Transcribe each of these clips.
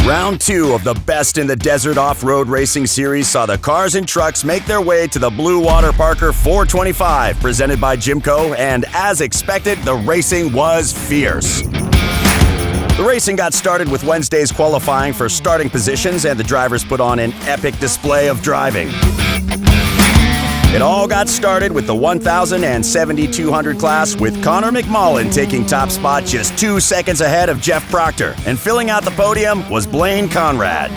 Round 2 of the Best in the Desert Off-Road Racing Series saw the cars and trucks make their way to the Blue Water Parker 425, presented by Jimco, and as expected, the racing was fierce. The racing got started with Wednesday's qualifying for starting positions, and the drivers put on an epic display of driving. It all got started with the 1,000 and 7,200 class, with Connor McMullen taking top spot just 2 seconds ahead of Jeff Proctor, and filling out the podium was Blaine Conrad.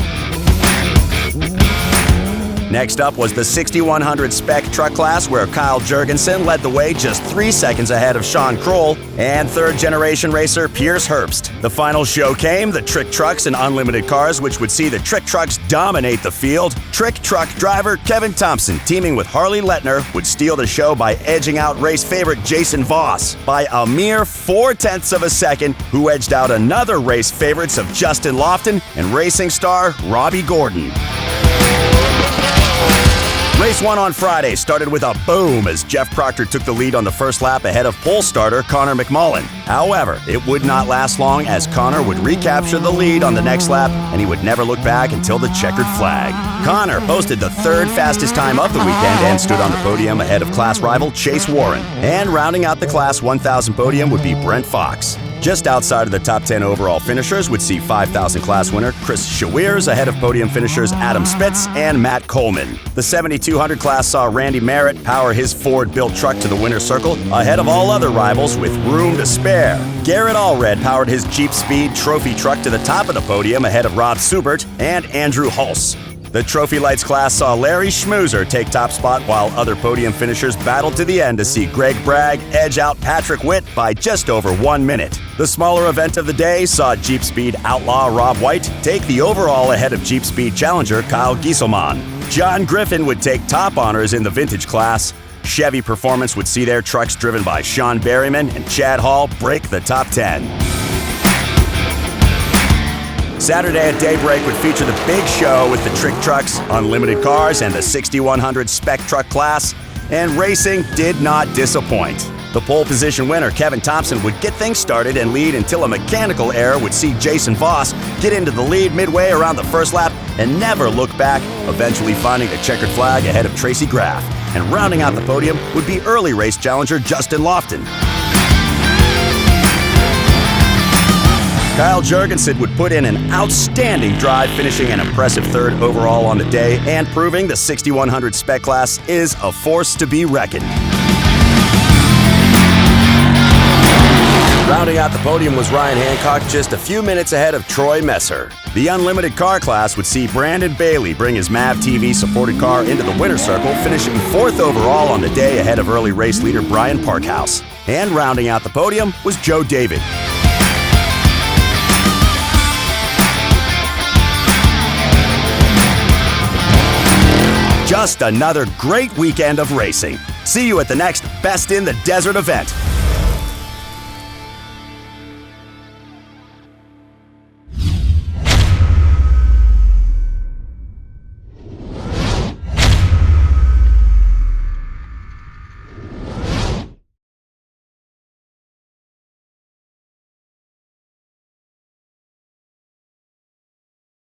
Next up was the 6,100 spec truck class, where Kyle Jurgensen led the way just 3 seconds ahead of Sean Kroll and third-generation racer Pierce Herbst. The final show came, the Trick Trucks and Unlimited Cars, which would see the Trick Trucks dominate the field. Trick Truck driver Kevin Thompson, teaming with Harley Lettner, would steal the show by edging out race favorite Jason Voss by a mere 0.4 of a second, who edged out another race favorites of Justin Lofton and racing star Robbie Gordon. Race 1 on Friday started with a boom as Jeff Proctor took the lead on the first lap ahead of pole starter Connor McMullen. However, it would not last long as Connor would recapture the lead on the next lap, and he would never look back until the checkered flag. Connor posted the third fastest time of the weekend and stood on the podium ahead of class rival Chase Warren. And rounding out the Class 1000 podium would be Brent Fox. Just outside of the top 10 overall finishers would see 5,000 class winner Chris Shawiers ahead of podium finishers Adam Spitz and Matt Coleman. The 7,200 class saw Randy Merritt power his Ford-built truck to the winner's circle ahead of all other rivals with room to spare. Garrett Allred powered his Jeep Speed trophy truck to the top of the podium ahead of Rob Subert and Andrew Hulse. The Trophy Lights class saw Larry Schmuser take top spot, while other podium finishers battled to the end to see Greg Bragg edge out Patrick Witt by just over 1 minute. The smaller event of the day saw Jeep Speed outlaw Rob White take the overall ahead of Jeep Speed challenger Kyle Gieselman. John Griffin would take top honors in the vintage class. Chevy Performance would see their trucks driven by Sean Berryman and Chad Hall break the top 10. Saturday at daybreak would feature the big show with the Trick Trucks, Unlimited Cars, and the 6,100 spec truck class, and racing did not disappoint. The pole position winner, Kevin Thompson, would get things started and lead until a mechanical error would see Jason Voss get into the lead midway around the first lap and never look back, eventually finding the checkered flag ahead of Tracy Graff. And rounding out the podium would be early race challenger Justin Lofton. Kyle Jurgensen would put in an outstanding drive, finishing an impressive third overall on the day and proving the 6,100 spec class is a force to be reckoned. Rounding out the podium was Ryan Hancock, just a few minutes ahead of Troy Messer. The Unlimited Car class would see Brandon Bailey bring his MAV TV supported car into the winner's circle, finishing 4th overall on the day ahead of early race leader Brian Parkhouse. And rounding out the podium was Joe David. Just another great weekend of racing. See you at the next Best in the Desert event.